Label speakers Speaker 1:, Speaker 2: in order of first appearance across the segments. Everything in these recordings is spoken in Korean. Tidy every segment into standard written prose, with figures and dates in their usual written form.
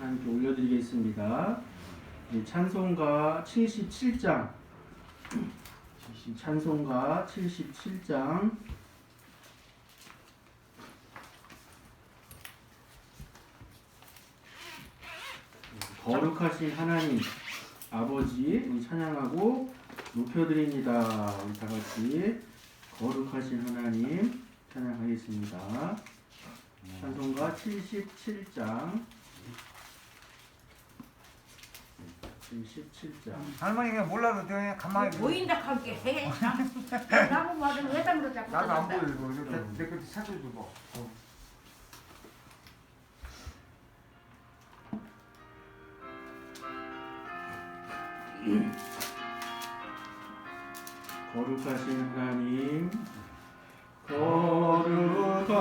Speaker 1: 하나님께 올려드리겠습니다. 찬송가 77장, 찬송가 77장, 거룩하신 하나님 아버지 우리 찬양하고 높여드립니다. 우리 다같이 거룩하신 하나님 찬양하겠습니다. 찬송가 77장 77장
Speaker 2: 할머니가 몰라도 그냥 가만히
Speaker 3: 보인다 할게 해. 나무 맞으면 외담으로 자꾸
Speaker 2: 나도 안
Speaker 3: 뜯는다.
Speaker 2: 보이고 내 끝에 찾아줘 뭐.
Speaker 1: 거룩하신 하나님 거룩하신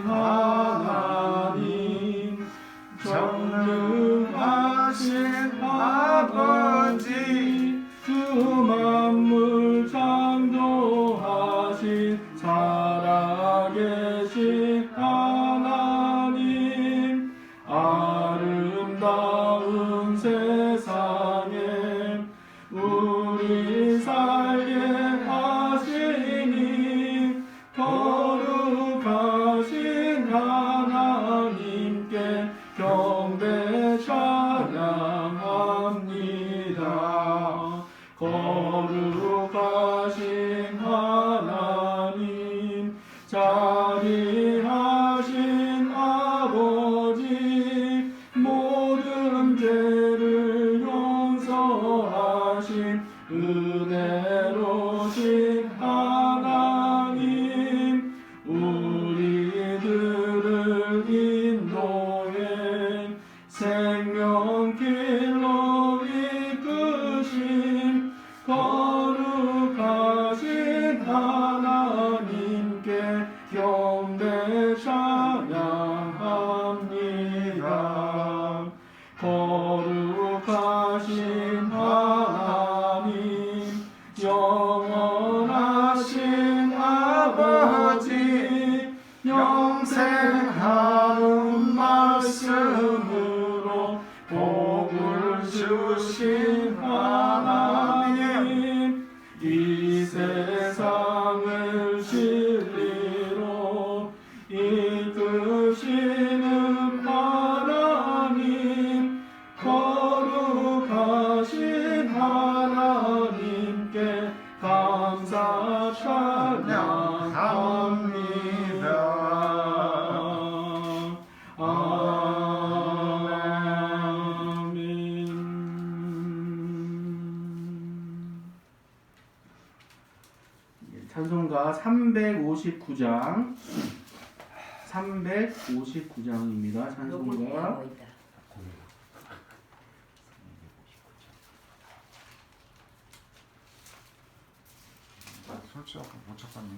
Speaker 1: 하나님 전능하신 아버지 그 만물 창조하신 살아계신 하나님 아름다운 세상에 우리 살게 하시니 거룩하신 하나님께 경배 찬양합니다. 거룩하신 하나님 자비하신 아버지 모든 죄를 용서하신 은혜로신 하나님 우리들을 인도해 생명길로 이끄신 거룩하신 하나님께 경배 찬양합니다. 거룩하신 하나님 영원하신 아버지 영생하는 말씀으로 복을 주신 하나님 이 세상을 진리로 이끄시는 하나님 거룩하신 하나님께 감사 찬양합니다. 아멘. 찬송가 359장 359장입니다.
Speaker 3: 요걸
Speaker 1: 찬송가
Speaker 3: 하고 있다.
Speaker 2: 솔직히 못 찾았네.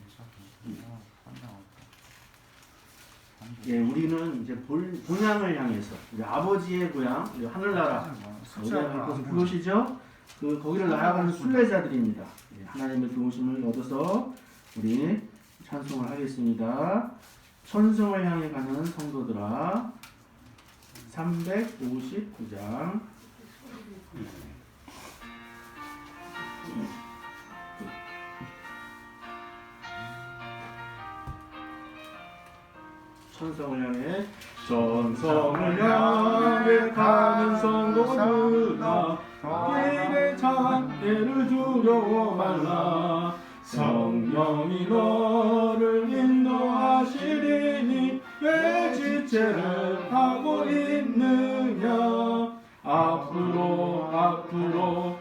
Speaker 1: 예, 우리는 이제 본향을 향해서 우리 아버지의 고향, 우리 하늘나라 어디야 그것을 부르시죠? 거기를 나아가는 순례자들입니다. 예, 하나님의 도우심을 얻어서 우리 찬송을 하겠습니다. 천성을 향해 가는 성도들아 359장 천성을 향해 천성을 향해 가는 성도들아 길의 장애를 두려워 말라 성령이 너를 인도하시리니 왜 지체를 하고 있느냐 앞으로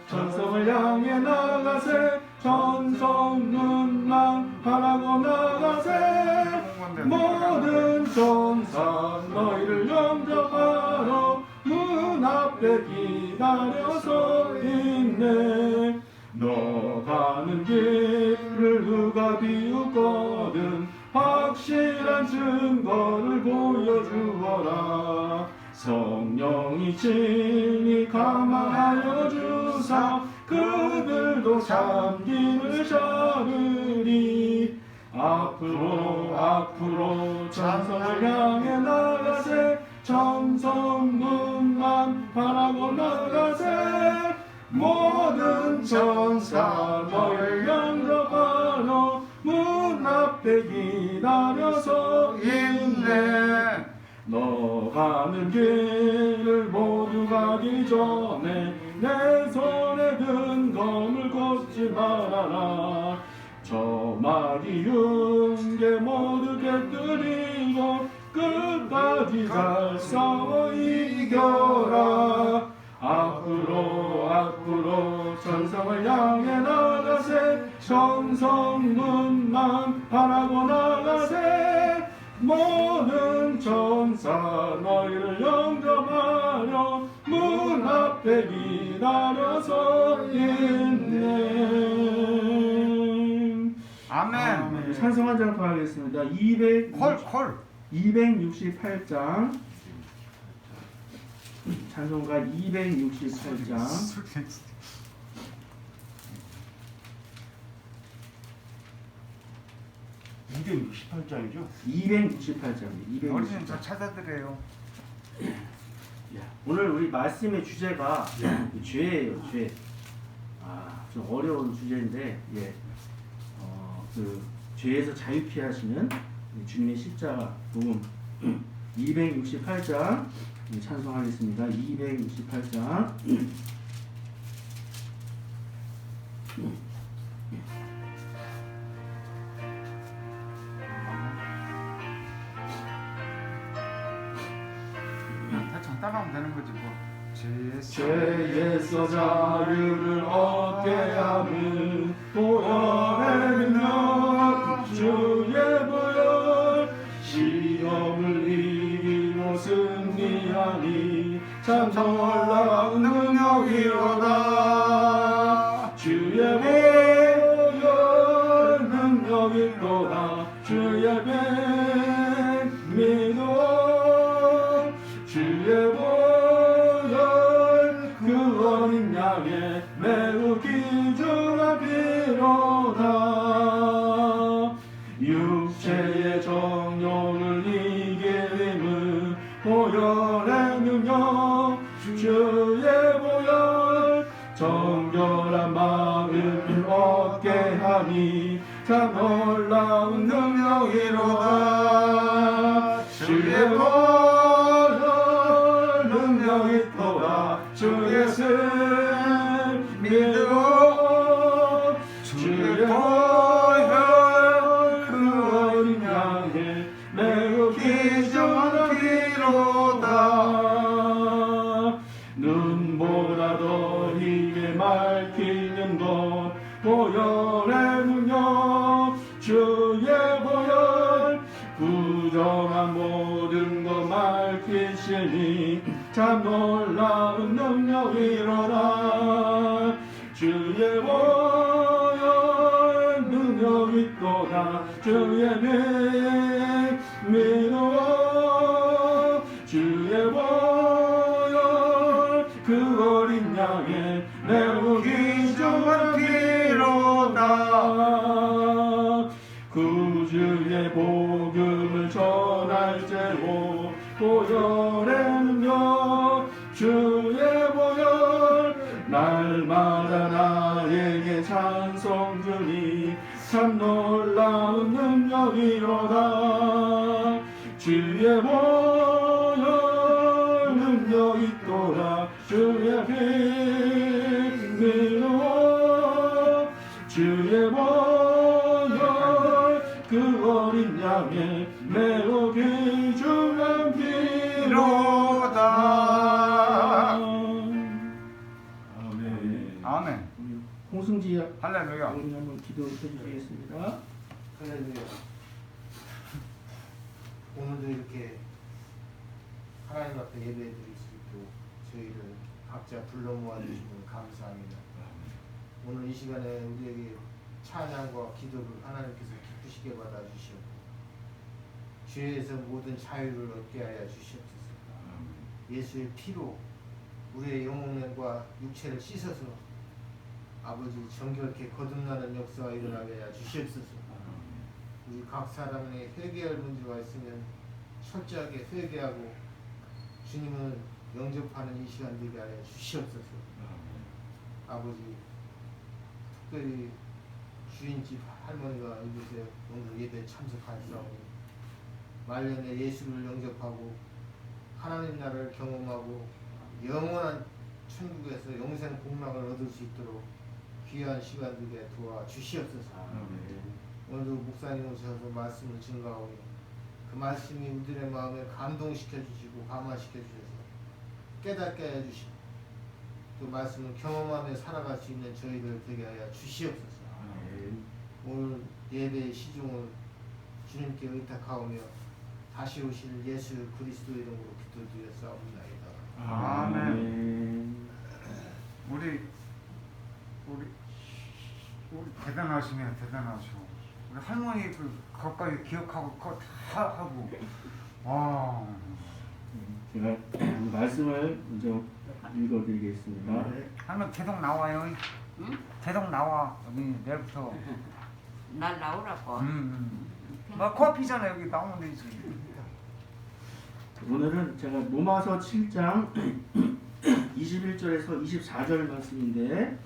Speaker 1: 천성을 향해 나가세 천성 눈만 바라고 나가세 모든 천사 너희를 영접하러 문 앞에 기다려서 있네 너 가는 길을 누가 비웃거든 확실한 증거를 보여주어라 성령이 친히 감화하여 주사 그들도 참김을 잡으리 앞으로 천성을 향해 나가세 천성문만 바라고 나가세 모든 천사 너를 영접하러 문 앞에 기다려서 있네. 너 가는 길을 모두 가기 전에 내 손에 든 검을 걷지 말아라. 저 마귀 윤계 모두 깨뜨리고 끝까지 잘 싸워 이겨라. 앞으로 천성을 향해 나가세 천성문만 바라고 나가세 모든 천사 너희를 영접하려 문 앞에 기다려서 있네.
Speaker 2: 아멘.
Speaker 1: 찬송 한 장 더 하겠습니다.
Speaker 2: 콜.
Speaker 1: 268장 찬송가 268장
Speaker 4: 268장이죠?
Speaker 1: 268장입니다.
Speaker 2: 어르신 저 찾아드려요.
Speaker 1: 오늘 우리 말씀의 주제가 죄예요, 죄. 좀 어려운 주제인데, 그 죄에서 자유케 하시는 주님의 십자가 복음 268장 찬송하겠습니다. 268장.
Speaker 2: 대충 따라하면 되는 거지 뭐.
Speaker 1: 죄에서 자유를 얻게 하는 보혈의 능력 주의 보혈 시험을 이기고 승리하니 참 놀라운 능력이로다. 주의 보혈 능력이 또다. 주의 백 믿어 주의 보혈 그 어린 양의 매우 귀중한 피로다. 육체의 정욕을 이기는 보혈의 능력 주의 보혈 정결한 마음을 얻게 하니 참 놀라운 능력이로다. 주의 보혈 능력이 또다. 주의 씀 믿어 주의 보혈 그 어린 양의 매우 귀중한 피로다. 눈보다 더 힘에 밝히는 것 보혈의 능력 주의 보혈 부정한 모든 것 밝히시니 참 놀라운 능력이로다. 주의 보혈 능력이 또다. 주의 믿어 주의 보혈 그 어린 양의 매우 귀중한 피로다. 구주의 복음을 전할제로 보혈의 능력 주의 보혈 날마다 나에게 찬송 주니 참 놀라운 능력이로다. 주의 보혈 능력이 또다. 주의 피 믿어 주의 보혈 그 어린 양의 매우 귀중한 피로다. 아멘.
Speaker 2: 아멘.
Speaker 1: 홍승지
Speaker 2: 할렐루야.
Speaker 1: 우리 한번 기도해 주시겠습니다.
Speaker 4: 할렐루야. 오늘도 이렇게 하나님 앞에 예배 드릴 수 있도록 저희를 각자 불러 모아주시면 감사합니다. 오늘 이 시간에 우리에게 찬양과 기도를 하나님께서 기쁘시게 받아주시옵고 죄에서 모든 자유를 얻게 하여 주시옵소서. 예수의 피로 우리의 영혼과 육체를 씻어서 아버지 정결케 거듭나는 역사가 일어나게 하여 주시옵소서. 우리 각 사람의 회개할 문제가 있으면 철저하게 회개하고 주님을 영접하는 이 시간 되게 하여 주시옵소서. 아버지, 특별히 주인집 할머니가 이곳에 오늘 예배 참석하시라오니 말년에 예수를 영접하고 하나님 나라를 경험하고 영원한 천국에서 영생 복락을 얻을 수 있도록 귀한 시간 되게 도와 주시옵소서. 오늘도 목사님 오셔서 말씀을 증거하오니 그 말씀이 우리들의 마음에 감동시켜 주시고 감화시켜 주셔서 깨닫게 해주시고 그 말씀을 경험하며 살아갈 수 있는 저희들 되게 하여 주시옵소서. 오늘 예배의 시중을 주님께 의탁하오며 다시 오실 예수 그리스도 이름으로 기도드렸사옵나이다.
Speaker 2: 아멘. 우리 대단하시네, 대단하셔. 우리 할머니 그것까지 기억하고 그거 다 하고. 와.
Speaker 1: 제가 말씀을 먼저 읽어드리겠습니다.
Speaker 2: 할머니 계속 나와요.
Speaker 3: 응?
Speaker 2: 계속 나와. 여기 내일부터.
Speaker 3: 날 나오라고.
Speaker 2: 뭐 커피잖아 여기 나오면 되지.
Speaker 1: 오늘은 제가 로마서 7장 21절에서 24절 말씀인데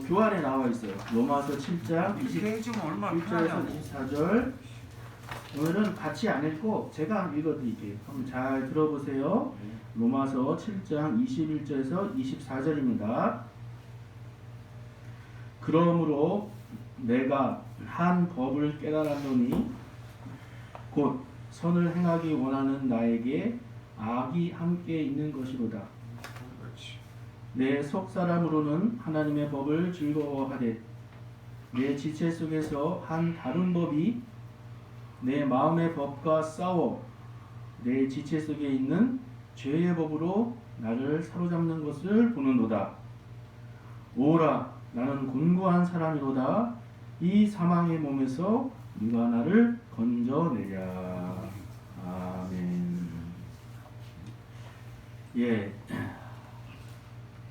Speaker 1: 교환에 나와 있어요. 로마서 7장
Speaker 2: 이렇게 해주면 얼마나
Speaker 1: 21절에서
Speaker 2: 편하냐고.
Speaker 1: 24절. 오늘은 같이 안 읽고 제가 한번 읽어드릴게요. 한번 잘 들어보세요. 로마서 7장 21절에서 24절입니다. 그러므로 내가 한 법을 깨달았노니 곧 선을 행하기 원하는 나에게 악이 함께 있는 것이로다. 내 속사람으로는 하나님의 법을 즐거워하되 내 지체 속에서 한 다른 법이 내 마음의 법과 싸워 내 지체 속에 있는 죄의 법으로 나를 사로잡는 것을 보는도다. 오라, 나는 곤고한 사람이로다. 이 사망의 몸에서 누가 나를 건져내랴. 아멘. 예.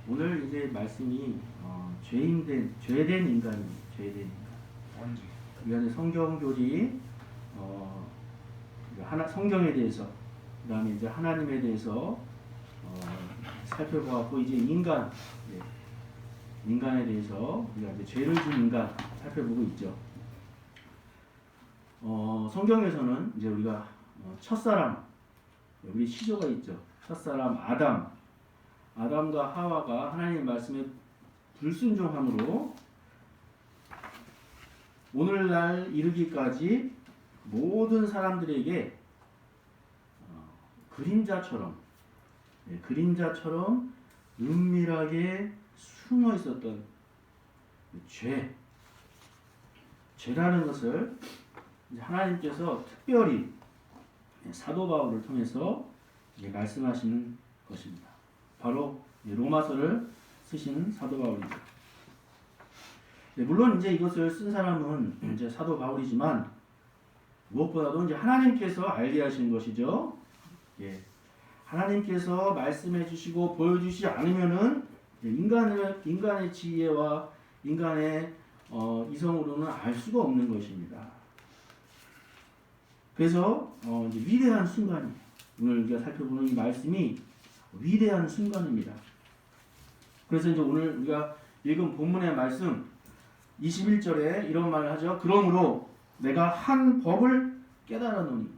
Speaker 1: 오늘 이제 말씀이 죄된 인간입니다. 죄된 인간.
Speaker 2: 언제?
Speaker 1: 이거는 성경 교리 성경에 대해서 그다음에 이제 하나님에 대해서 살펴보았고 이제 인간에 대해서 우리가 이제 죄를 진 인간 살펴보고 있죠. 성경에서는 이제 우리가 첫사람 우리 시조가 있죠. 첫사람 아담과 하와가 하나님의 말씀에 불순종함으로 오늘날 이르기까지 모든 사람들에게 그림자처럼 은밀하게 숨어 있었던 죄라는 것을 하나님께서 특별히 사도 바울을 통해서 말씀하시는 것입니다. 바로 로마서를 쓰신 사도 바울이죠. 물론 이제 이것을 쓴 사람은 이제 사도 바울이지만 무엇보다도 이제 하나님께서 알게 하신 것이죠. 예. 하나님께서 말씀해 주시고 보여주시지 않으면은 인간의 지혜와 인간의 이성으로는 알 수가 없는 것입니다. 그래서 이제 위대한 순간이에요. 오늘 우리가 살펴보는 이 말씀이 위대한 순간입니다. 그래서 이제 오늘 우리가 읽은 본문의 말씀 21절에 이런 말을 하죠. 그러므로 내가 한 법을 깨달았노니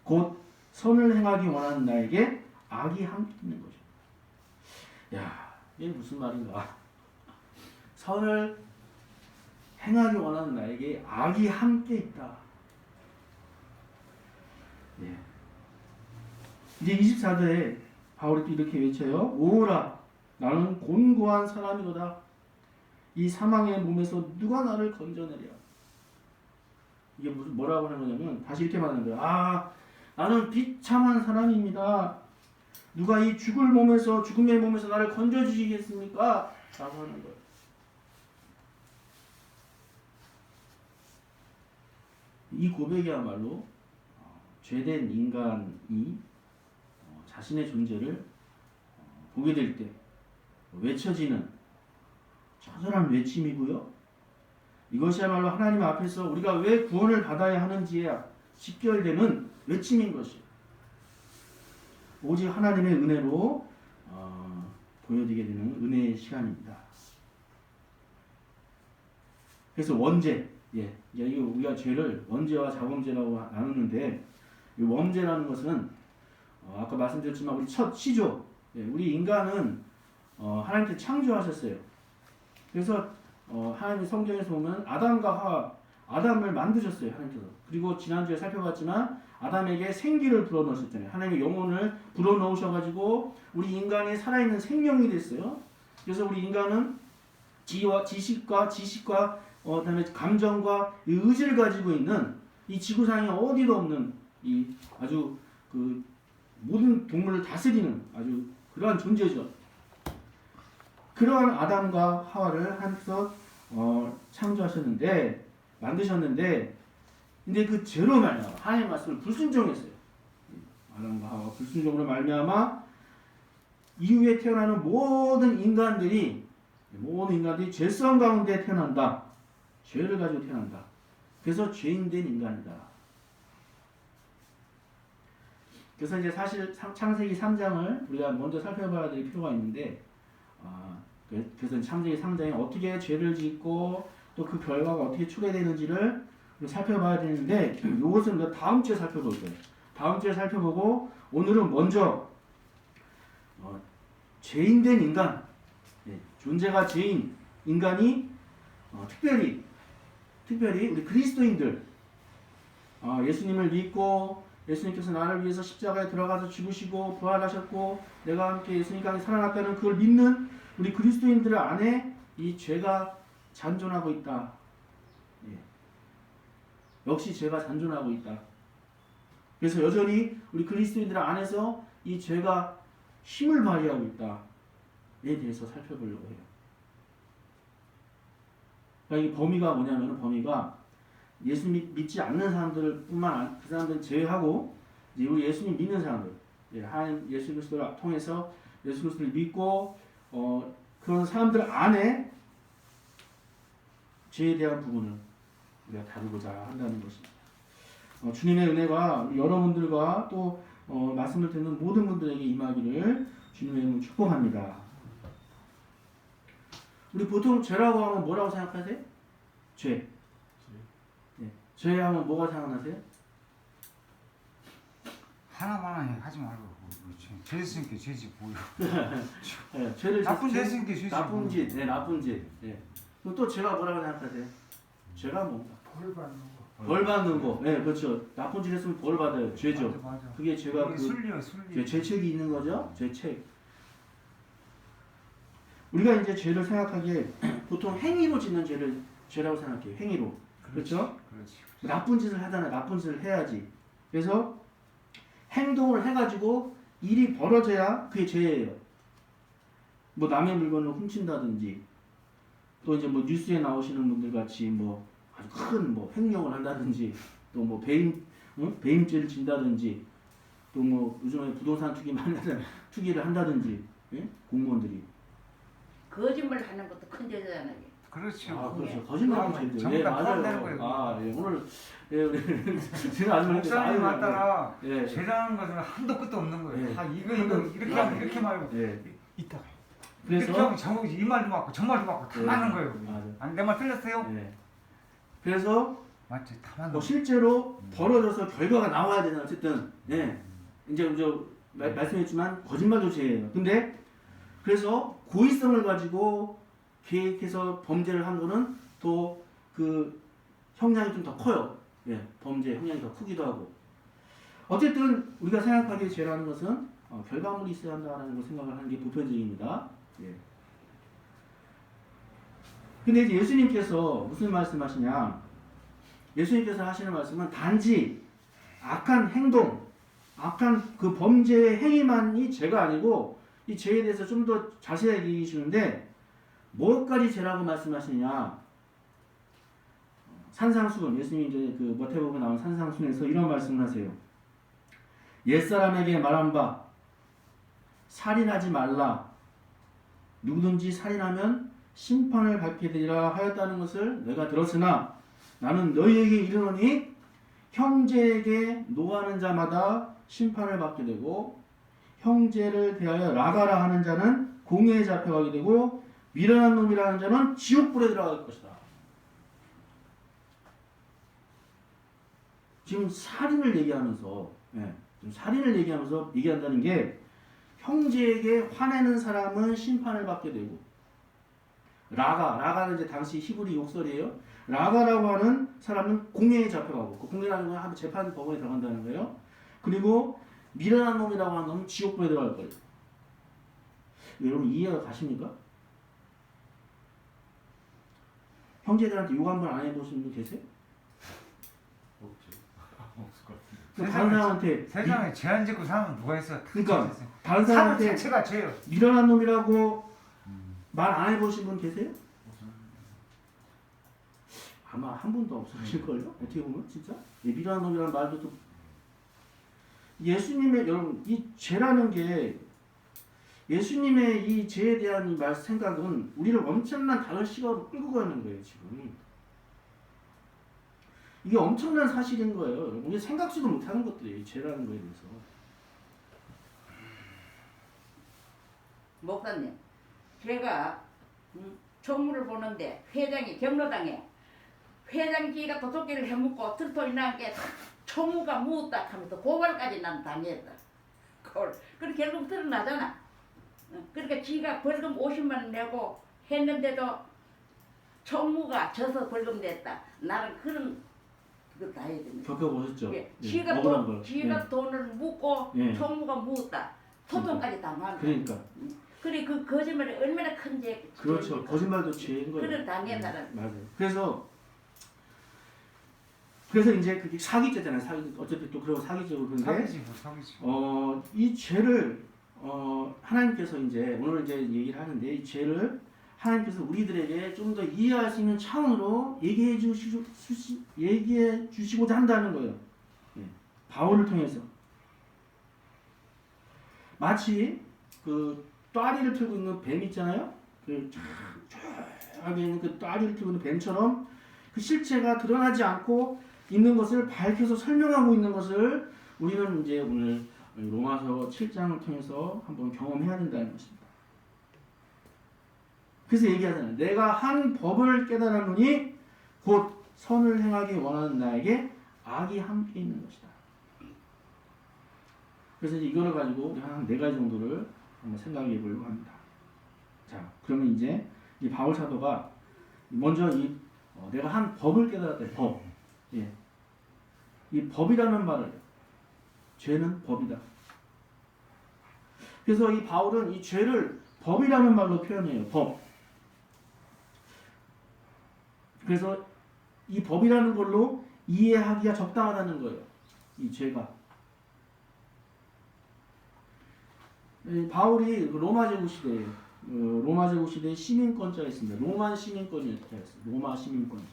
Speaker 1: 곧 선을 행하기 원하는 나에게 악이 함께 있는 거죠. 야, 이게 무슨 말인가? 선을 행하기 원하는 나에게 악이 함께 있다. 예. 이제 24절에 바울이 또 이렇게 외쳐요. 오라, 나는 곤고한 사람이로다. 이 사망의 몸에서 누가 나를 건져내랴. 이게 무슨 뭐라고 하는 거냐면 다시 이렇게 말하는 거예요. 아, 나는 비참한 사람입니다. 누가 이 죽음의 몸에서 나를 건져주시겠습니까? 라고 하는 거예요. 이 고백이야말로 죄된 인간이 자신의 존재를 보게 될 때 외쳐지는 처절한 외침이고요. 이것이야말로 하나님 앞에서 우리가 왜 구원을 받아야 하는지에 직결되는 외침인 것이에요. 오직 하나님의 은혜로 보여지게 되는 은혜의 시간입니다. 그래서 원죄, 이게 우리가 죄를 원죄와 자범죄라고 나누는데 이 원죄라는 것은 아까 말씀드렸지만 우리 첫 시조, 우리 인간은 하나님께 창조하셨어요. 그래서 하나님 성경에서 보면 아담과 하와, 아담을 만드셨어요, 하나님께서. 그리고 지난주에 살펴봤지만 아담에게 생기를 불어넣으셨잖아요. 하나님의 영혼을 불어넣으셔가지고 우리 인간이 살아있는 생명이 됐어요. 그래서 우리 인간은 지식과 그다음에 감정과 의지를 가지고 있는 이 지구상에 어디도 없는 이 아주 그 모든 동물을 다스리는 아주 그러한 존재죠. 그러한 아담과 하와를 하나님께서 창조하셨는데 만드셨는데 근데 그 죄로 말미암아 하나님의 말씀을 불순종했어요. 아담과 하와 불순종으로 말미암아 이후에 태어나는 모든 인간들이 죄성 가운데 태어난다. 죄를 가지고 태어난다. 그래서 죄인된 인간이다. 그래서 이제 사실 창세기 3장을 우리가 먼저 살펴봐야 될 필요가 있는데 그래서 창세기 3장에 어떻게 죄를 짓고 또 그 결과가 어떻게 초래되는지를 살펴봐야 되는데 이것은 우리가 다음 주에 살펴볼 거예요. 다음 주에 살펴보고 오늘은 먼저 죄인된 인간, 존재가 죄인 인간이 특별히 우리 그리스도인들 예수님을 믿고 예수님께서 나를 위해서 십자가에 들어가서 죽으시고 부활하셨고 내가 함께 예수님과 함께 살아났다는 그걸 믿는 우리 그리스도인들 안에 이 죄가 잔존하고 있다. 역시 죄가 잔존하고 있다. 그래서 여전히 우리 그리스도인들 안에서 이 죄가 힘을 발휘하고 있다에 대해서 살펴보려고 해요. 그러니까 이 범위가 뭐냐면 범위가 예수 믿지 않는 사람들 뿐만 그 사람들은 제외하고 이제 우리 예수님 믿는 사람들, 하나님 예수 그리스도를 통해서 예수 그리스도를 믿고 그런 사람들 안에 죄에 대한 부분을 우리가 다루고자 한다는 것입니다. 주님의 은혜가 여러분들과 또 말씀을 듣는 모든 분들에게 임하기를 주님의 이름으로 축복합니다. 우리 보통 죄라고 하면 뭐라고 생각하세요? 죄. 죄 하면 뭐가 생각나세요?
Speaker 2: 하나만 하지 말고 죄 있으니까 죄지 뭐야.
Speaker 1: 죄를
Speaker 2: 나쁜 죄 있으니까 죄지.
Speaker 1: 나쁜 짓, 나쁜 짓. 또 죄가 뭐라고 생각하세요? 죄가 뭔가? 벌 받는 거. 그렇죠. 나쁜 짓 했으면 벌 받아요. 죄죠.
Speaker 2: 맞아.
Speaker 1: 그게 죄가
Speaker 2: 술리야.
Speaker 1: 죄책이 있는 거죠. 죄책. 우리가 이제 죄를 생각하기에 보통 행위로 짓는 죄라고 생각해요. 행위로. 그렇죠?
Speaker 2: 그렇지.
Speaker 1: 나쁜 짓을 하잖아요. 나쁜 짓을 해야지. 그래서 행동을 해가지고 일이 벌어져야 그게 죄예요. 뭐 남의 물건을 훔친다든지 또 이제 뭐 뉴스에 나오시는 분들 같이 뭐 아주 큰 뭐 횡령을 한다든지 또 뭐 배임죄를 진다든지 또 뭐 요즘에 부동산 투기를 한다든지 공무원들이
Speaker 3: 거짓말 하는 것도 큰 죄잖아요.
Speaker 2: 그렇죠.
Speaker 1: 그렇죠. 거짓말하면 죄죠.
Speaker 2: 전부 다 포함되는
Speaker 1: 맞아요.
Speaker 2: 거예요.
Speaker 1: 오늘 우리 제가 아주
Speaker 2: 목사님 맞다라
Speaker 1: 예.
Speaker 2: 죄라는 것은 한도 끝도 없는 거예요.
Speaker 1: 예.
Speaker 2: 다 이거 이렇게 하면 이렇게 말고 이따가 이렇게
Speaker 1: 그래서
Speaker 2: 하면 저거 이 말도 맞고 저 말도 맞고 다 맞는 거예요.
Speaker 1: 맞아요.
Speaker 2: 아니 내 말 틀렸어요?
Speaker 1: 그래서
Speaker 2: 맞지, 다 맞는
Speaker 1: 뭐
Speaker 2: 거.
Speaker 1: 실제로 벌어져서 결과가 나와야 되는 어쨌든 이제 말씀했지만 거짓말도 죄예요. 근데 그래서 고의성을 가지고 계획해서 범죄를 한 거는 또 그 형량이 좀 더 커요. 범죄 형량이 더 크기도 하고. 어쨌든 우리가 생각하기에 죄라는 것은 결과물이 있어야 한다는 걸 생각을 하는 게 보편적입니다. 근데 이제 예수님께서 무슨 말씀하시냐? 예수님께서 하시는 말씀은 단지 악한 행동, 악한 그 범죄의 행위만이 죄가 아니고 이 죄에 대해서 좀 더 자세하게 얘기해 주는데 뭐까지 죄라고 말씀하시냐? 산상수훈, 예수님이 이제 그 마태복음에 나온 산상수훈에서 이런 말씀을 하세요. 옛사람에게 말한 바 살인하지 말라. 누구든지 살인하면 심판을 받게 되리라 하였다는 것을 내가 들었으나 나는 너희에게 이르노니 형제에게 노하는 자마다 심판을 받게 되고 형제를 대하여 라가라 하는 자는 공회에 잡혀가게 되고 미련한 놈이라는 자는 지옥불에 들어갈 것이다. 지금 살인을 얘기하면서 지금 살인을 얘기한다는 게 형제에게 화내는 사람은 심판을 받게 되고 라가는 이제 당시 히브리 욕설이에요. 라가라고 하는 사람은 공회에 잡혀가고 그 공회라는 건 한번 재판 법원에 들어간다는 거예요. 그리고 미련한 놈이라고 하는 놈은 지옥불에 들어갈 거예요. 여러분 이해가 가십니까? 형제들한테 욕 한 번 안 해보신 분 계세요?
Speaker 5: 없지. 없을 것 같은데.
Speaker 1: 그러니까 다른 사람한테
Speaker 2: 세상에 죄안 짓고 사면 누가 있어?
Speaker 1: 그러니까 다른
Speaker 2: 사람
Speaker 1: 사람한테
Speaker 2: 자체가 죄요.
Speaker 1: 미련한 놈이라고 말 안 해보신 분 계세요? 아마 한 분도 없으실걸요? 어떻게 보면 진짜 미련한 놈이라는 말도 좀 예수님의 여러분 이 죄라는 게 예수님의 이 죄에 대한 이 생각은 우리를 엄청난 다른 시각으로 끌고 가는 거예요 지금. 이게 엄청난 사실인 거예요. 여러분. 우리 생각지도 못하는 것들이에요. 이 죄라는 거에 대해서.
Speaker 3: 목사님, 제가 총무를 보는데 회장이 경로당에 회장기가 도둑질을 해먹고 들통이 난 게 총무가 묻었다 하면서 고발까지 난 당했다. 그래 결국 드러나잖아. 그러니까 지가 벌금 50만 원 내고 했는데도 총무가 져서 벌금 냈다. 나는 그런 그거 다 해야 됩니다.
Speaker 1: 겪어보셨죠?
Speaker 3: 예,
Speaker 1: 예,
Speaker 3: 지가
Speaker 1: 억울한 걸.
Speaker 3: 지가 돈을 묻고
Speaker 1: 예.
Speaker 3: 총무가 묻었다. 소송까지 당한다.
Speaker 1: 그러니까.
Speaker 3: 그래 그 거짓말이 얼마나 큰 죄.
Speaker 1: 그렇죠. 거짓말도 죄인 거예요.
Speaker 3: 그런 당연하다는.
Speaker 1: 맞아요. 그래서 이제 그게 사기죄잖아요. 어차피 또 그런 사기죄고 그런데
Speaker 2: 사기지.
Speaker 1: 이 죄를 하나님께서 이제 오늘 이제 얘기를 하는데 이 죄를 하나님께서 우리들에게 좀 더 이해할 수 있는 차원으로 얘기해 주시고자 한다는 거예요. 예. 바울을 통해서 마치 그 또아리를 틀고 있는 뱀 있잖아요. 그 쫙 있는 그 또아리를 틀고 있는 뱀처럼 그 실체가 드러나지 않고 있는 것을 밝혀서 설명하고 있는 것을 우리는 이제 오늘 로마서 7장을 통해서 한번 경험해야 된다는 것입니다. 그래서 얘기하잖아요. 내가 한 법을 깨달았노니 곧 선을 행하기 원하는 나에게 악이 함께 있는 것이다. 그래서 이제 이거를 가지고 한 4가지 정도를 한번 생각해 보려고 합니다. 자, 그러면 이제 이 바울 사도가 먼저 내가 한 법을 깨달았다. 법. 예. 이 법이라는 말을 죄는 법이다. 그래서 이 바울은 이 죄를 법이라는 말로 표현해요. 법. 그래서 이 법이라는 걸로 이해하기가 적당하다는 거예요. 이 죄가. 바울이 로마 제국 시대에 시민권자였습니다. 로마 시민권자였어요. 로마 시민권자.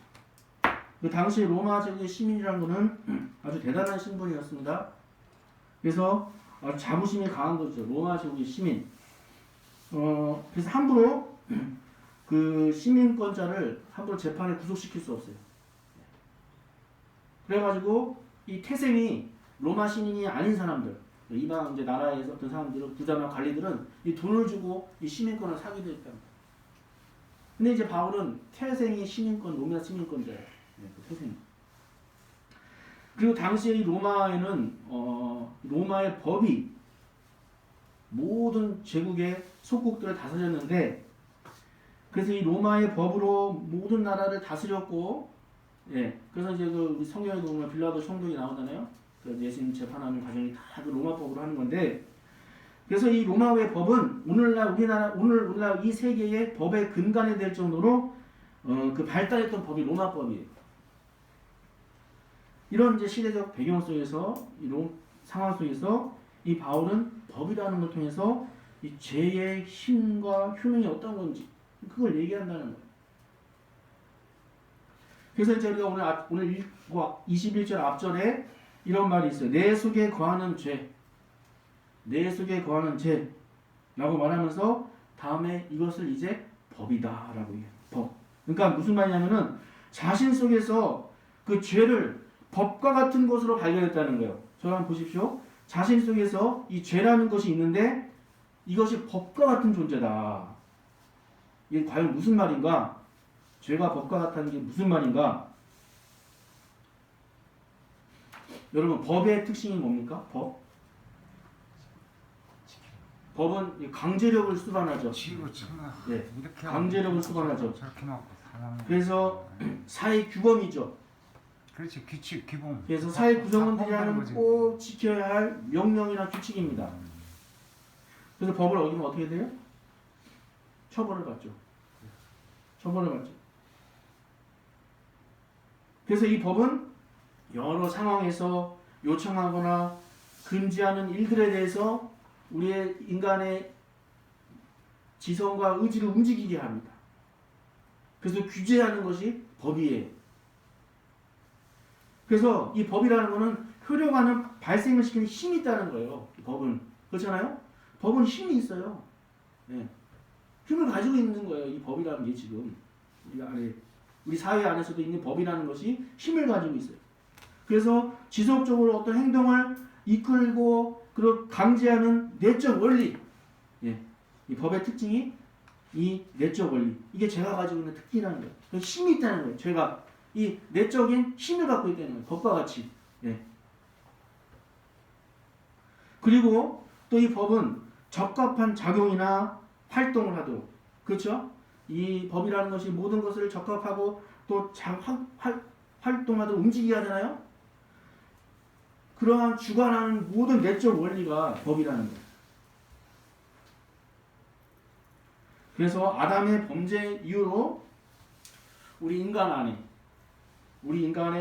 Speaker 1: 그 당시 로마 제국의 시민이라는 것은 아주 대단한 신분이었습니다. 그래서 아주 자부심이 강한 거죠. 로마 제국의 시민. 그래서 함부로 그 시민권자를 함부로 재판에 구속시킬 수 없어요. 그래가지고 이 태생이 로마 시민이 아닌 사람들, 이방 이제 나라에서 어떤 사람들은 부자나 관리들은 이 돈을 주고 이 시민권을 사기도 했다. 근데 이제 바울은 태생이 로마 시민권자예요. 그 태생. 그리고 당시에 이 로마에는 로마의 법이 모든 제국의 속국들을 다스렸는데, 그래서 이 로마의 법으로 모든 나라를 다스렸고, 예, 그래서 이제 그 성경에 보면 빌라도 총독이 나오잖아요. 그 예수님 재판하는 과정이 다 그 로마법으로 하는 건데, 그래서 이 로마의 법은 오늘날 우리나라 이 세계의 법의 근간이 될 정도로 그 발달했던 법이 로마법이에요. 이런 이제 시대적 배경 속에서 상황 속에서 이 바울은 법이라는 걸 통해서 이 죄의 힘과 효능이 어떤 건지 그걸 얘기한다는 거예요. 그래서 이제 우리가 오늘 읽고 21절 앞절에 이런 말이 있어요. 내 속에 거하는 죄, 내 속에 거하는 죄라고 말하면서 다음에 이것을 이제 법이다라고 해요. 법. 그러니까 무슨 말이냐면은 자신 속에서 그 죄를 법과 같은 것으로 발견했다는 거예요. 저를 한번 보십시오. 자신 속에서 이 죄라는 것이 있는데 이것이 법과 같은 존재다. 이게 과연 무슨 말인가? 죄가 법과 같다는 게 무슨 말인가? 여러분 법의 특징이 뭡니까? 법은 강제력을 수반하죠.
Speaker 2: 지고 참나.
Speaker 1: 네,
Speaker 2: 이렇게
Speaker 1: 강제력을
Speaker 2: 하고
Speaker 1: 수반하죠.
Speaker 2: 저렇게 놓고 사람.
Speaker 1: 그래서 사회 규범이죠.
Speaker 2: 그렇지 규칙 기본.
Speaker 1: 그래서 사회
Speaker 2: 다
Speaker 1: 구성원들이라는
Speaker 2: 거지.
Speaker 1: 꼭 지켜야 할 명령이나 규칙입니다. 그래서 법을 어기면 어떻게 돼요? 처벌을 받죠. 처벌을 받죠. 그래서 이 법은 여러 상황에서 요청하거나 금지하는 일들에 대해서 우리의 인간의 지성과 의지를 움직이게 합니다. 그래서 규제하는 것이 법이에요. 그래서 이 법이라는 것은 효력하는 발생을 시키는 힘이 있다는 거예요. 이 법은. 그렇잖아요? 법은 힘이 있어요. 네. 힘을 가지고 있는 거예요. 이 법이라는 게 지금 우리 사회 안에서도 있는 법이라는 것이 힘을 가지고 있어요. 그래서 지속적으로 어떤 행동을 이끌고 그리고 강제하는 내적 원리, 예. 이 법의 특징이 이 내적 원리, 이게 죄가 가지고 있는 특징이라는 거예요. 힘이 있다는 거예요. 죄가 이 내적인 힘을 갖고 있다는 거예요. 법과 같이. 예. 그리고 또 이 법은 적합한 작용이나 활동을 하도록, 그렇죠? 이 법이라는 것이 모든 것을 적합하고 또 활동하도록 움직이게 하잖아요. 그러한 주관하는 모든 내적 원리가 법이라는 거예요. 그래서 아담의 범죄 이후로 우리 인간에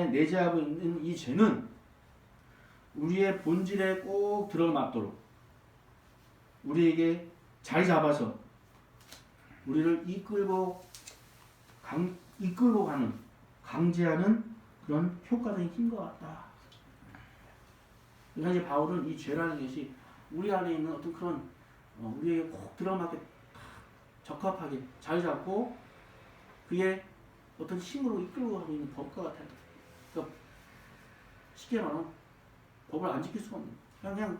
Speaker 1: 내재하고 있는 이 죄는 우리의 본질에 꼭 들어맞도록 우리에게 자리 잡아서 우리를 이끌고 가는, 강제하는 그런 효과적인 힘과 같다. 그러니까 이제 바울은 이 죄라는 것이 우리 안에 있는 어떤 그런 우리에게 꼭 들어맞게 적합하게 자리 잡고 그게 어떤 힘으로 이끌고 가고 있는 법과 같아요. 그러니까 쉽게 말하면 법을 안 지킬 수가 없는 거예요. 그냥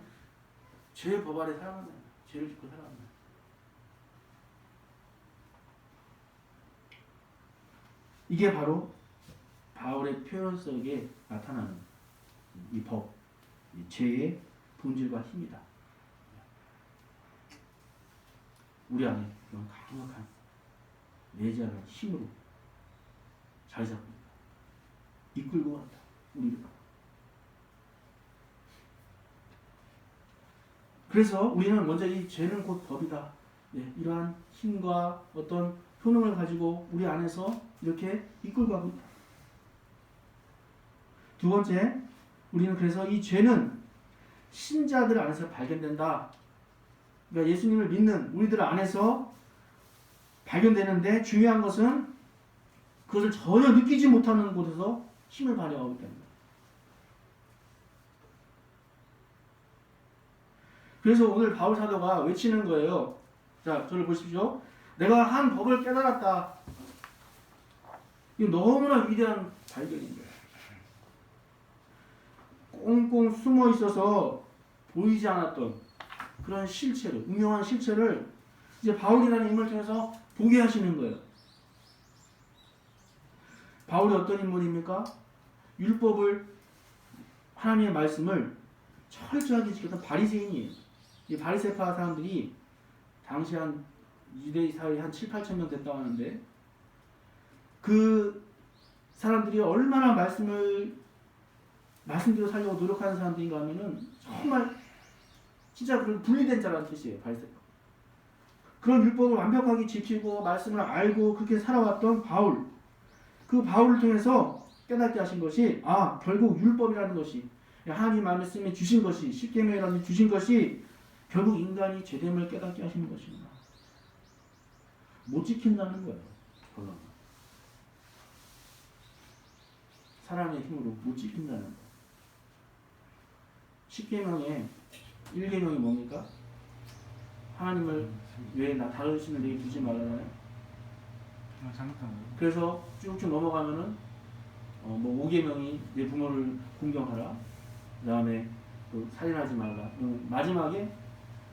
Speaker 1: 죄의 법 아래 살아가는 거예요. 죄를 짓고 살아가는 거예요. 이게 바로 바울의 표현 속에 나타나는 이 법, 이 죄의 본질과 힘이다. 우리 안에 그런 강력한 내재하는 힘으로 자리 잡고 있다. 이끌고 간다. 우리를. 그래서 우리는 먼저 이 죄는 곧 법이다. 네, 이러한 힘과 어떤 효능을 가지고 우리 안에서 이렇게 이끌고 가고 있다. 두 번째, 우리는 그래서 이 죄는 신자들 안에서 발견된다. 그러니까 예수님을 믿는 우리들 안에서 발견되는데 중요한 것은 그것을 전혀 느끼지 못하는 곳에서 힘을 발휘하고 있다는 거예요. 그래서 오늘 바울 사도가 외치는 거예요. 자, 저를 보십시오. 내가 한 법을 깨달았다. 이거 너무나 위대한 발견인 거예요. 꽁꽁 숨어 있어서 보이지 않았던 그런 실체를, 운명한 실체를 이제 바울이라는 인물을 통해서 보게 하시는 거예요. 바울이 어떤 인물입니까? 율법을, 하나님의 말씀을 철저하게 지켰던 바리새인이에요. 이 바리새파 사람들이 당시 한 유대 사회에 한 7, 8천 명 됐다고 하는데 그 사람들이 얼마나 말씀대로 살려고 노력하는 사람들인가 하면은 정말 진짜 그런 분리된 자라는 뜻이에요. 바리새파. 그런 율법을 완벽하게 지키고 말씀을 알고 그렇게 살아왔던 바울. 그 바울을 통해서 깨닫게 하신 것이 결국 율법이라는 것이 하나님 말씀에 주신 것이 십계명이라는 주신 것이 결국 인간이 죄됨을 깨닫게 하시는 것입니다. 못 지킨다는 거예요. 결론은. 사람의 힘으로 못 지킨다는 거예요. 십계명의 1계명이 뭡니까? 하나님을 외에 다른 신을 내게 두지 말라잖아요. 그래서 쭉쭉 넘어가면은 5계명이 내 부모를 공경하라. 그 다음에 또 살인하지 말라. 마지막에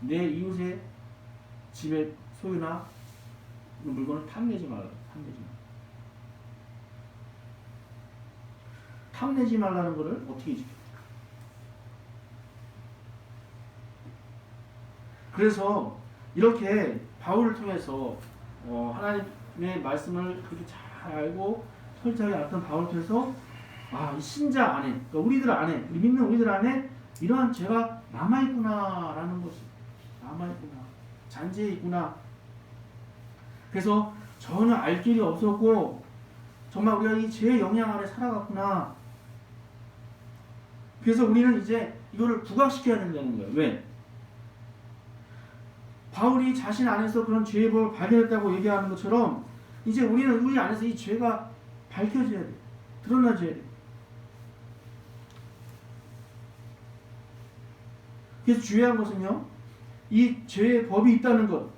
Speaker 1: 내 이웃의 집의 소유나 물건을 탐내지 말라. 탐내지 말라. 탐내지 말라는 것을 어떻게 지켜? 그래서 이렇게 바울을 통해서 하나님의 말씀을 그렇게 잘 알고 철저하게 알았던 바울을 통해서 이 신자 안에, 그러니까 우리들 안에, 우리 믿는 우리들 안에 이러한 죄가 남아있구나라는 것이 남아있구나, 잔재해 있구나. 그래서 전혀 알 길이 없었고 정말 우리가 이 죄의 영향 아래 살아갔구나. 그래서 우리는 이제 이거를 부각시켜야 된다는 거예요. 왜? 바울이 자신 안에서 그런 죄의 법을 발견했다고 얘기하는 것처럼 이제 우리는 우리 안에서 이 죄가 밝혀져야 돼. 드러나줘야 돼. 그래서 중요한 것은요, 이 죄의 법이 있다는 것,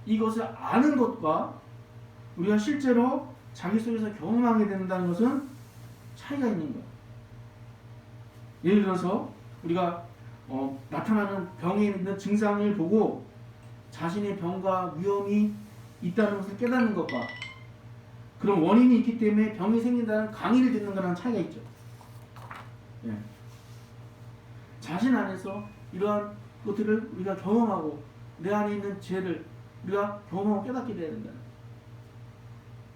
Speaker 1: 이것을 아는 것과 우리가 실제로 자기 속에서 경험하게 된다는 것은 차이가 있는 거예요. 예를 들어서 우리가 나타나는 병에 있는 증상을 보고 자신의 병과 위험이 있다는 것을 깨닫는 것과 그런 원인이 있기 때문에 병이 생긴다는 강의를 듣는 거랑 차이가 있죠. 예. 자신 안에서 이러한 것들을 우리가 경험하고 내 안에 있는 죄를 우리가 경험하고 깨닫게 돼야 된다.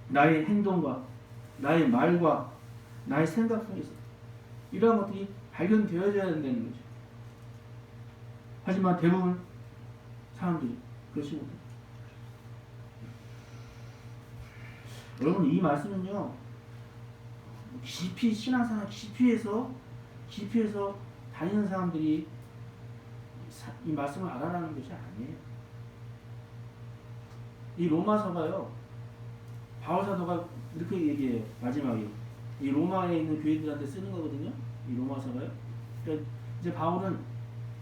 Speaker 1: 나의 행동과 나의 말과 나의 생각 속에서 이러한 것들이 발견되어져야 된다는 거죠. 하지만 대부분 사람들이 그렇지 못해요. 여러분, 이 말씀은요, 깊이 신앙생활 깊이에서 다니는 사람들이 이 말씀을 알아라는 것이 아니에요. 이 로마서가요, 바울 사도가 이렇게 얘기해요. 마지막에 이 로마에 있는 교회들한테 쓰는 거거든요. 이 로마서가요. 그러니까 이제 바울은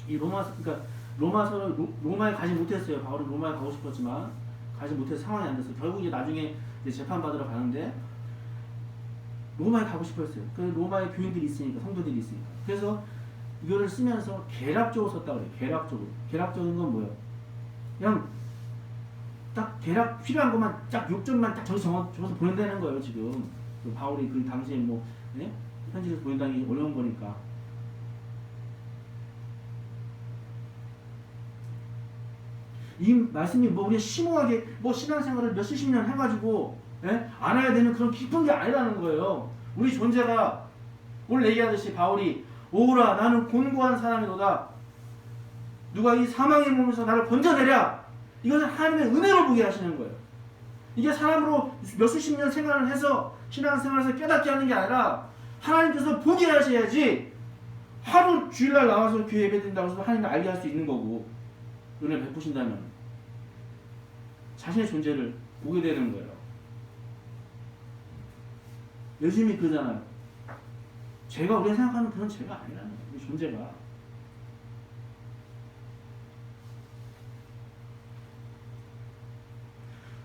Speaker 1: 이 로마서를 로마에 가지 못했어요. 바울은 로마에 가고 싶었지만 가지 못해서 상황이 안 됐어요. 결국 이제 나중에 이제 재판 받으러 가는데 로마에 가고 싶었어요. 그 로마에 교인들이 있으니까, 성도들이 있으니까. 그래서 이거를 쓰면서 계략적으로 썼다 그래요. 계략적으로. 계략적인 건 뭐예요? 그냥 딱 계략 필요한 것만 딱 욕점만 딱 적어서 보낸다는 거예요. 지금 그 바울이 그 당시에 편지를 보낸다는 게 어려운 거니까. 이 말씀이 우리가 심오하게 신앙생활을 몇십 년 해가지고 알아야 되는 그런 깊은 게 아니라는 거예요. 우리 존재가 오늘 얘기하듯이 바울이 오라 나는 곤고한 사람이로다. 누가 이 사망의 몸에서 나를 건져내랴. 이것은 하나님의 은혜로 보게 하시는 거예요. 이게 사람으로 몇수십 년 생활을 해서 신앙생활에서 깨닫게 하는 게 아니라 하나님께서 보게 하셔야지 하루 주일날 나와서 교회 예배 드린다고 해서 하나님을 알게 할 수 있는 거고 은혜 베푸신다면 자신의 존재를 보게 되는 거예요. 요즘이 그러잖아요. 죄가 우리가 생각하는 그런 죄가 아니라는 거예요. 우리 존재가.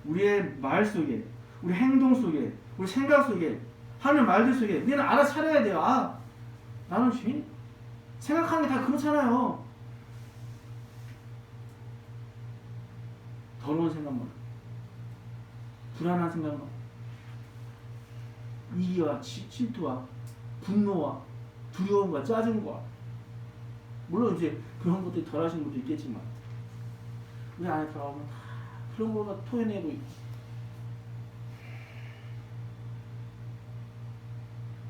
Speaker 1: 우리의 말 속에, 우리 행동 속에, 우리 생각 속에, 하는 말들 속에 우리는 알아차려야 돼요. 나는 죄인. 생각하는 게 다 그렇잖아요. 더러운 생각만, 불안한 생각만, 이기와 질투와 분노와 두려움과 짜증과, 물론 이제 그런 것들이 덜하신 것도 있겠지만 우리 안에 들어가면 다 그런 거가 토해내고 있고,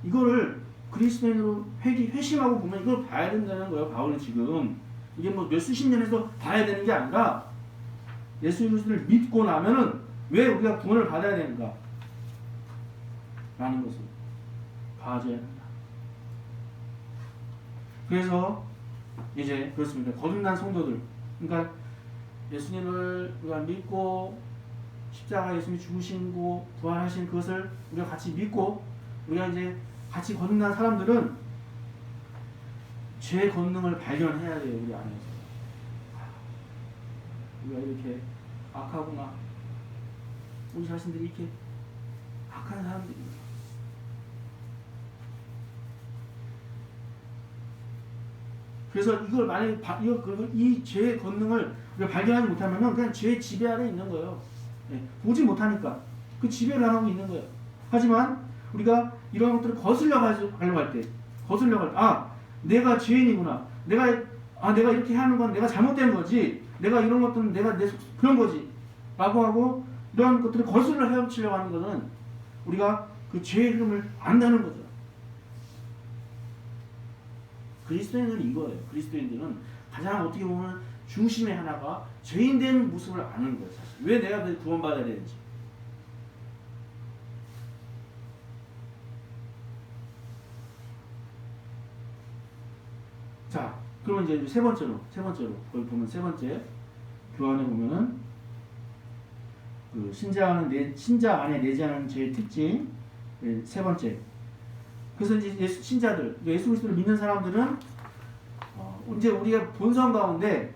Speaker 1: 이거를 그리스도인으로 회심하고 보면 이걸 봐야 된다는 거예요. 바울은 지금 이게 몇 수십 년에서 봐야 되는 게 아니라 예수 그리스도를 믿고 나면은 왜 우리가 구원을 받아야 되는가 라는 것을 봐줘야 된다. 그래서 이제 그렇습니다. 거듭난 성도들, 그러니까 예수님을 우리가 믿고 십자가 예수님이 죽으시고 부활하신 그것을 우리가 같이 믿고 우리가 이제 같이 거듭난 사람들은 죄의 권능을 발견해야 돼요. 우리 안에서 우리가 이렇게 악하구나, 우리 자신들이 이렇게 악한 사람들이구나. 그래서 이걸 만약에 이 죄의 권능을 우리가 발견하지 못하면은 그냥 죄의 지배 아래 있는 거예요. 예, 보지 못하니까 그 지배를 안 하고 있는 거예요. 하지만 우리가 이런 것들을 거슬려고 할 때, 내가 죄인이구나. 내가 이렇게 하는 건 내가 잘못된 거지. 내가 이런 것들은 그런 거지. 라고 하고 이런 것들을 거슬러 헤엄치려고 하는 것은 우리가 그 죄의 흐름을 안다는 거죠. 그리스도인들은 이거예요. 그리스도인들은 가장 어떻게 보면 중심의 하나가 죄인된 모습을 아는 거예요. 사실. 왜 내가 구원받아야 되는지. 자, 그러면 이제 세 번째로 거기 보면 세 번째 교환에 보면은 그 신자 안에 내재하는 죄의 특징 세 번째. 그래서 이제 신자들, 예수 그리스도를 믿는 사람들은 이제 우리가 본성 가운데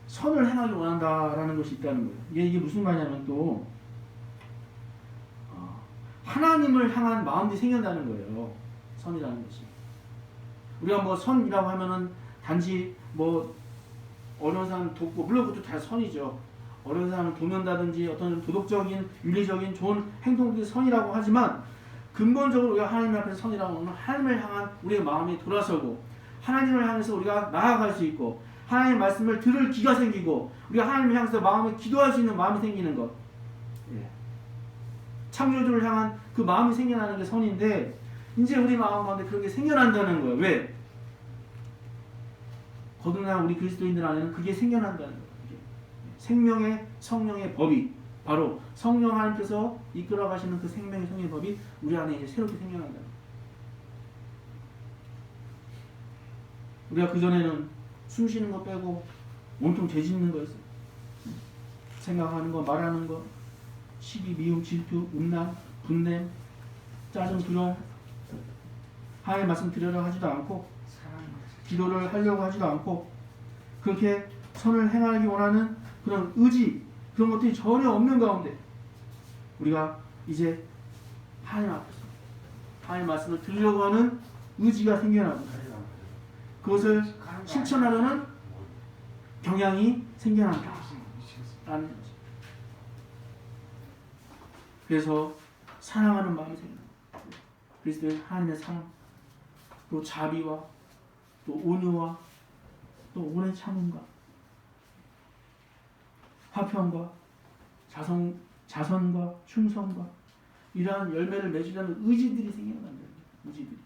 Speaker 1: 선을 행하기 원한다라는 것이 있다는 거예요. 이게 무슨 말이냐면 또 하나님을 향한 마음이 생긴다는 거예요. 선이라는 것이. 우리가 뭐 선이라고 하면은 단지 뭐 어려운 사람 돕고, 물론 그것도 다 선이죠. 어려운 사람을 돕는다든지 어떤 도덕적인 윤리적인 좋은 행동들이 선이라고 하지만 근본적으로 우리가 하나님 앞에서 선이라고 하면 하나님을 향한 우리의 마음이 돌아서고 하나님을 향해서 우리가 나아갈 수 있고 하나님의 말씀을 들을 귀가 생기고 우리가 하나님을 향해서 마음을 기도할 수 있는 마음이 생기는 것. 예. 창조주를 향한 그 마음이 생겨나는 게 선인데 이제 우리 마음 가운데 그런 게 생겨난다는 거예요. 왜? 거듭난 우리 그리스도인들 안에는 그게 생겨난다는 거예요. 생명의 성령의 법이 바로 성령 하나님께서 이끌어 가시는 그 생명의 성령의 법이 우리 안에 이제 새롭게 생겨난다는 거예요. 우리가 그전에는 숨 쉬는 거 빼고 온통 죄 짓는 거였어요. 생각하는 거, 말하는 거, 시기, 미움, 질투, 음란, 분냄, 짜증, 두려움, 하나님의 말씀 드리려 하지도 않고 기도를 하려고 하지도 않고 그렇게 선을 행하기 원하는 그런 의지, 그런 것들이 전혀 없는 가운데 우리가 이제 하나님 앞에서 하나님의 말씀을 들으려고 하는 의지가 생겨나고 그것을 실천하려는 경향이 생겨난다 라는 거죠. 그래서 사랑하는 마음이 생겨납니다. 그리스도의 하나님의 사랑, 또 자비와 또 온유와 또 오래 참음과 화평과 자선과 충성과 이러한 열매를 맺으려는 의지들이 생겨난다. 의지들이.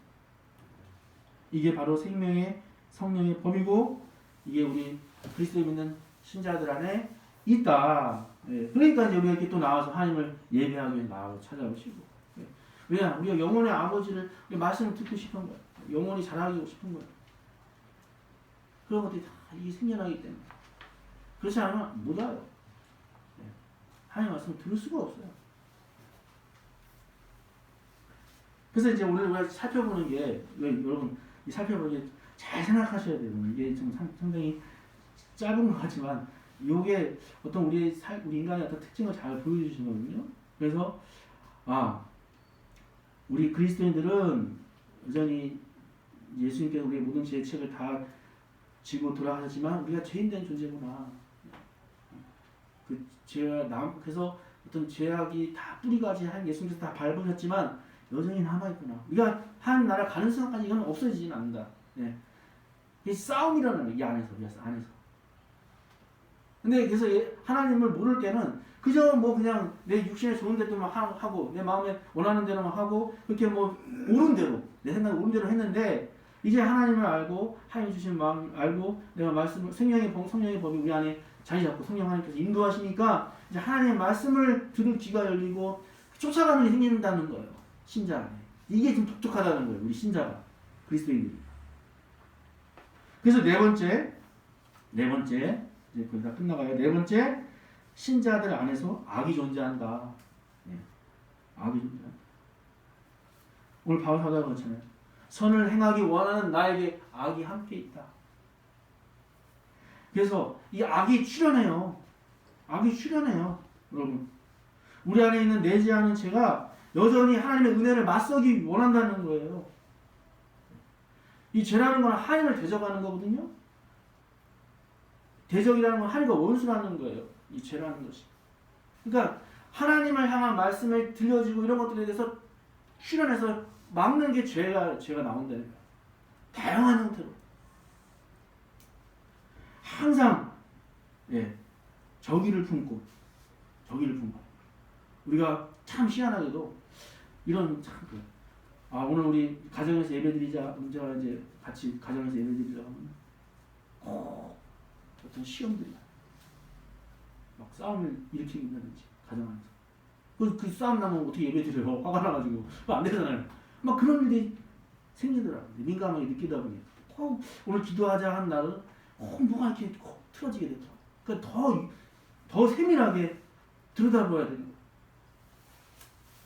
Speaker 1: 이게 바로 생명의 성령의 법이고 이게 우리 그리스도를 믿는 신자들 안에 있다. 예. 그러니까 이제 우리가 이렇게 또 나와서 하나님을 예배하기 위해 나와서 찾아오시고. 예. 왜냐? 우리가 영혼의 아버지를 우리 말씀을 듣고 싶은 거야. 영혼이 자라고 싶은 거야. 그런 것들이 다 이게 생겨나기 때문에. 그렇지 않으면 못 와요. 예. 하나님 말씀을 들을 수가 없어요. 그래서 이제 오늘 우리가 살펴보는 게 여러분 살펴보는 게 잘 생각하셔야 돼요. 이게 좀 상당히 짧은 것 같지만 이게 어떤 우리 인간의 어떤 특징을 잘 보여주시거든요. 그래서 우리 그리스도인들은 여전히 예수님께서 우리의 모든 죄의 책을 다 지고 돌아가셨지만 우리가 죄인된 존재구나. 그 죄와 그래서 어떤 죄악이 다 뿌리까지 한 예수님께서 다 밟으셨지만 여전히 남아있구나. 우리가 하나님 나라 가는 순간까지 이건 없어지지는 않는다. 네. 이 싸움이라는 거예요. 이 안에서, 우리 안에서. 근데 그래서 하나님을 모를 때는 그저 뭐 그냥 내 육신에 좋은 대로만 하고 내 마음에 원하는 대로만 하고 그렇게 뭐 옳은 대로 내 생각에 옳은 대로 했는데 이제 하나님을 알고 하나님 주신 마음 알고 내가 말씀 성령의 법이 우리 안에 자리 잡고 성령 하나님께서 인도하시니까 이제 하나님의 말씀을 들을 귀가 열리고 쫓아가는 게 생긴다는 거예요. 신자 안에. 이게 좀 독특하다는 거예요. 우리 신자가. 그리스도인들이. 그래서 네 번째 이제 거의 다 끝나가요. 네 번째 신자들 안에서 악이 존재한다. 네. 악이 존재한다. 오늘 바울 사도가 그렇잖아요. 선을 행하기 원하는 나에게 악이 함께 있다. 그래서 이 악이 출현해요. 악이 출현해요. 여러분. 우리 안에 있는 내재하는 죄가 여전히 하나님의 은혜를 맞서기 원한다는 거예요. 이 죄라는 건 하나님을 대적하는 거거든요. 대적이라는 건 하나님과 원수라는 거예요. 이 죄라는 것이. 그러니까 하나님을 향한 말씀을 들려주고 이런 것들에 대해서 출연해서 막는 게 죄가 나온다는 거예요. 다양한 형태로. 항상 적의를 품고 우리가 참 희한하게도 이런 참 오늘 우리 가정에서 예배드리자 문제가 이제 같이 가정에서 예배드리자 하면 어떤 시험들이 막 싸움을 일으키고 있다든지 가정 안에서 그 싸움 나면 어떻게 예배드려요? 화가 나가지고 그거 안 되잖아요. 막 그런 일이 생기더라고요. 민감하게 느끼다 보니 오늘 기도하자 한 날은 뭐가 이렇게 틀어지게 되더라고요. 그러니까 더 세밀하게 들여다봐야 되는 거예요.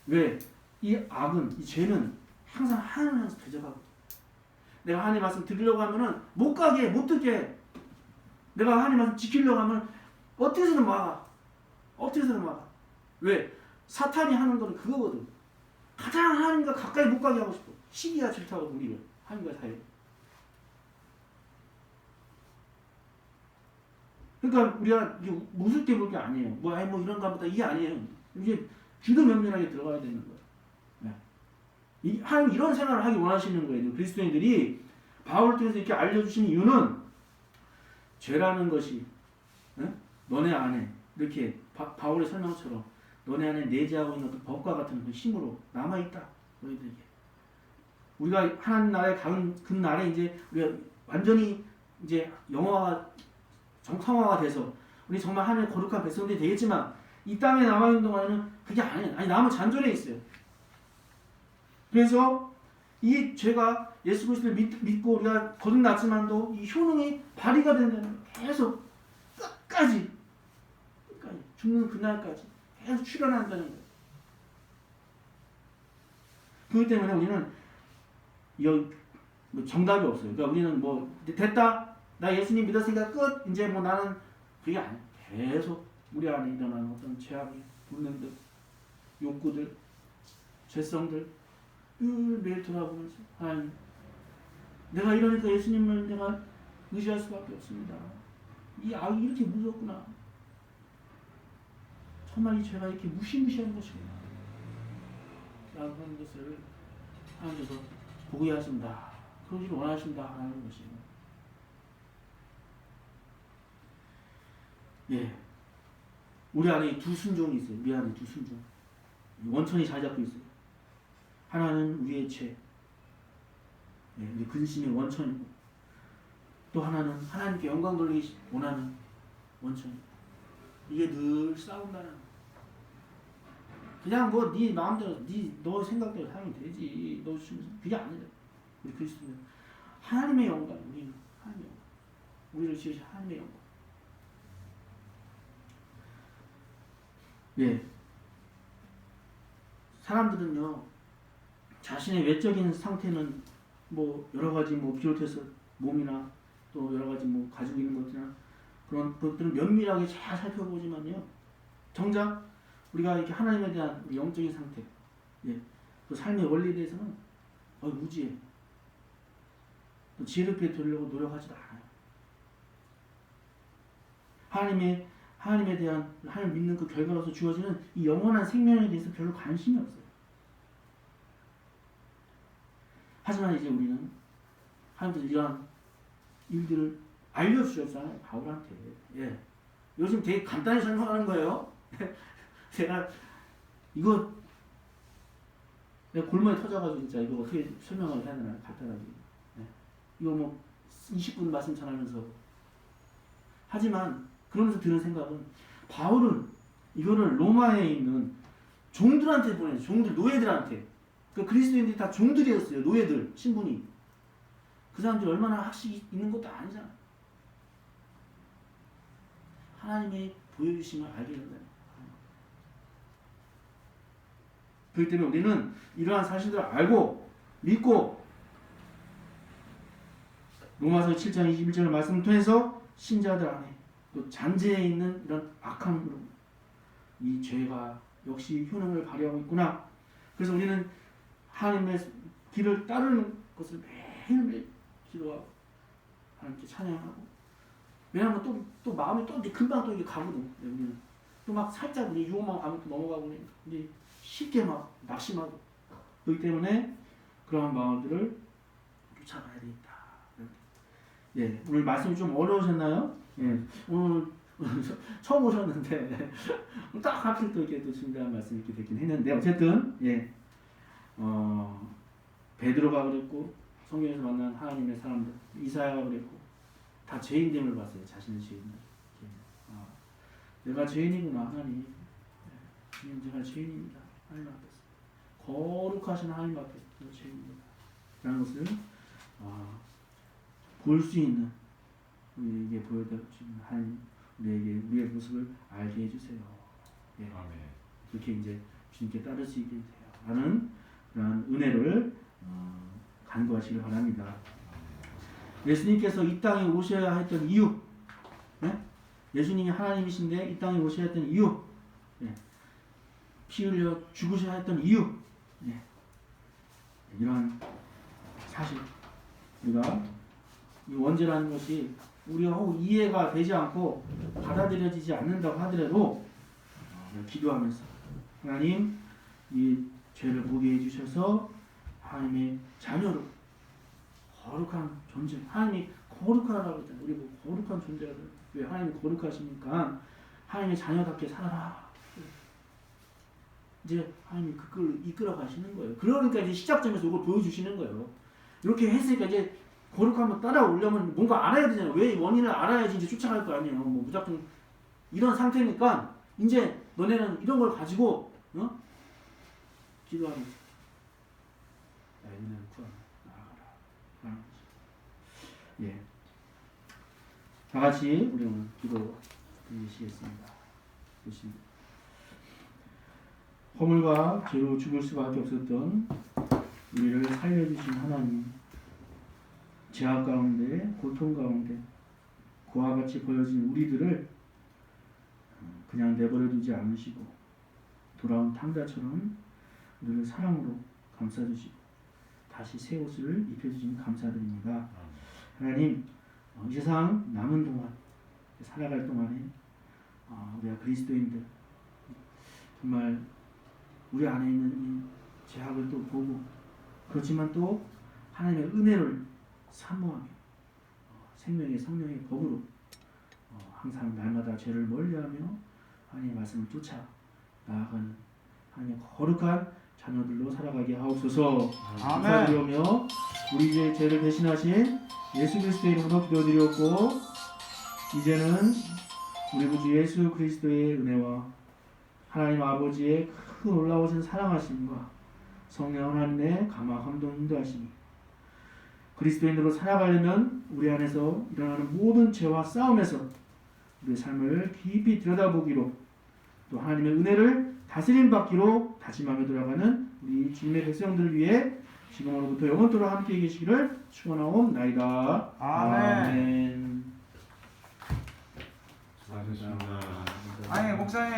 Speaker 1: 왜? 이 악은, 이 죄는 항상 하나님을 향해서 대적하고 내가 하나님 말씀 들으려고 하면은 못 가게, 못 듣게 내가 하나님 말씀 지키려고 하면 어떻게서든 막아. 왜? 사탄이 하는 거는 그거거든. 가장 하나님과 가까이 못 가게 하고 싶어. 시기가 질타고 우리를 하나님과 사이에. 그러니까 우리가 무섭게 볼 게 아니에요. 뭐 이런가 보다 이게 아니에요. 이게 주도 면밀하게 들어가야 되는 거예요. 하나님 이런 생활을 하기 원하시는 거예요. 그리스도인들이 바울을 통해서 이렇게 알려주신 이유는 죄라는 것이 너네 안에 이렇게 바울의 설명처럼 너네 안에 내재하고 있는 그 법과 같은 그 힘으로 남아있다. 너희들에게. 우리가 하나님 나라에 가는 그 날에 이제 우리가 완전히 이제 영화가 정상화가 돼서 우리 정말 하나님의 거룩한 백성들이 되겠지만 이 땅에 남아있는 동안에는 그게 아니에요. 남은 잔존에 있어요. 그래서 이 죄가 예수 그리스도를 믿고 우리가 거듭났지만도 이 효능이 발휘가 된다는 거예요. 계속 끝까지 죽는 그날까지 계속 출현한다는 거예요. 그렇기 때문에 우리는 정답이 없어요. 그러니까 우리는 됐다. 나 예수님 믿었으니까 끝. 이제 나는 그게 아니에요. 계속 우리 안에 일어나는 어떤 죄악의 본능들, 욕구들, 죄성들 매일 돌아보면서 하나님 내가 이러니까 예수님을 내가 의지할 수밖에 없습니다. 이 악이 이렇게 무섭구나. 정말 이 죄가 이렇게 무시무시한 것이구나. 라고 하는 것을 하나님께서 보게 하신다. 그러기를 원하신다. 하는 것이에요. 우리 안에 두 순종이 있어요. 우리 안에 두 순종. 원천이 잘 잡고 있어요. 하나는 우리의 죄, 우리 근심의 원천이고 또 하나는 하나님께 영광 돌리기 원하는 원천이고 이게 늘 싸운다는 거예요. 그냥 네 마음대로 너 생각대로 살면 되지. 그게 아니에요. 우리 그리스도는 하나님의 영광, 우리는 하나님의 영광, 우리를 지으신 하나님의 영광. 사람들은요 자신의 외적인 상태는 여러 가지 비롯해서 몸이나 또 여러 가지 가지고 있는 것들이나 그런 것들을 면밀하게 잘 살펴보지만요 정작 우리가 이렇게 하나님에 대한 우리 영적인 상태, 그 삶의 원리에 대해서는 무지해. 또 지혜롭게 되려고 노력하지도 않아요. 하나님에 대한 하나님 믿는 그 결과로서 주어지는 이 영원한 생명에 대해서 별로 관심이 없어요. 하지만 이제 우리는 하나님께서 이러한 일들을 알려주셨잖아요. 바울한테. 요즘 되게 간단히 설명하는 거예요. 내가 골머리 터져가지고 진짜 이거 어떻게 설명을 해야 되나 간단하게. 이거 20분 말씀 전하면서 하지만 그러면서 드는 생각은 바울은 이거를 로마에 있는 종들한테 보내요. 노예들한테. 그 그리스도인들이 다 종들이었어요. 노예들, 신분이. 그 사람들이 얼마나 학식이 있는 것도 아니잖아. 하나님의 보여주심을 알게 된다. 그렇기 때문에 우리는 이러한 사실들을 알고 믿고 로마서 7장 21절 말씀을 통해서 신자들 안에 또 잔재에 있는 이런 악한 흐름, 이 죄가 역시 효능을 발휘하고 있구나. 그래서 우리는 하나님의 길을 따르는 것을 매일매일 기도하고 하나님께 찬양하고. 왜냐하면 또 마음이 또 이제 금방 또 이게 가거든. 우리는 또 막 살짝 우리 유혹만 가면 또 넘어가고 이제 쉽게 막 낙심하고. 그렇기 때문에 그러한 마음들을 쫓아가야 되겠다. 예, 오늘 말씀이 좀 어려우셨나요? 예, 오늘 처음 오셨는데 딱 하필 또 이렇게 또 중요한 말씀이 이렇게 됐긴 했는데 어쨌든 예, 베드로가 그랬고 성경에서 만난 하나님의 사람들 이사야가 그랬고 다 죄인됨을 봤어요. 자신의 죄인들. 아, 내가 죄인이구나 하나님. 예, 제가 죄인입니다. 하나님 앞에서 거룩하신 하나님 앞에 제가 죄인입니다. 라는 것을 볼 수 있는 우리에게 보여주시는 하나님 우리에게 우리의 모습을 알게 해주세요. 예.
Speaker 5: 아멘.
Speaker 1: 그렇게 이제 주님께 따를 수 있게 돼요. 라는 그런 은혜를 간구하시길 바랍니다. 예수님께서 이 땅에 오셔야 했던 이유, 예? 예수님이 하나님이신데 이 땅에 오셔야 했던 이유, 예. 피 흘려 죽으셔야 했던 이유, 예. 이러한 사실 우리가 이 원죄라는 것이 우리가 혹 이해가 되지 않고 받아들여지지 않는다고 하더라도 기도하면서 하나님 이 죄를 보게 해주셔서 하나님의 자녀로 거룩한 존재 하나님이 거룩하라고 했잖아요. 우리 뭐 거룩한 존재가 왜 하나님이 거룩하시니까 하나님의 자녀답게 살아라. 이제 하나님이 그걸 이끌어 가시는 거예요. 그러니까 이제 시작점에서 이걸 보여주시는 거예요. 이렇게 했으니까 이제 거룩함을 따라오려면 뭔가 알아야 되잖아요. 왜 원인을 알아야지 이제 쫓아갈 거 아니에요. 뭐 무작정 이런 상태니까 이제 너네는 이런 걸 가지고 기도하면서 나의 은혜를 구하라 나아가라. 예. 다 같이 우리 오늘 기도 드리시겠습니다. 허물과 죄로 죽을 수밖에 없었던 우리를 살려주신 하나님, 죄악 가운데 고통 가운데 그와 같이 보여진 우리들을 그냥 내버려 두지 않으시고 돌아온 탕자처럼 우리를 사랑으로 감싸주시고 다시 새 옷을 입혀주시니 감사드립니다. 하나님, 이 세상 남은 동안 살아갈 동안에 우리가 그리스도인들 정말 우리 안에 있는 이 죄악을 또 보고 그렇지만 또 하나님의 은혜를 사모하며 생명의 성령의 법으로 항상 날마다 죄를 멀리하며 하나님의 말씀을 쫓아 나아가는 하나님의 거룩한 자녀들로 살아가게 하옵소서. 감사드리며 우리 죄를 대신하신 예수 그리스도의 이름으로 기도드리었고 이제는 우리 구주 예수 그리스도의 은혜와 하나님 아버지의 큰 놀라우신 사랑하심과 성령 하나님의 감화 감동 인도하심이 그리스도인으로 살아가려면 우리 안에서 일어나는 모든 죄와 싸움에서 우리의 삶을 깊이 들여다보기로 또 하나님의 은혜를 다스림 받기로 다짐하며 돌아가는 우리 주님의 백성들을 위해 지금으로부터 영원토록 함께 계시기를 축원하옵나이다. 아멘.
Speaker 5: 수고하셨습니다.
Speaker 2: 아니 목사님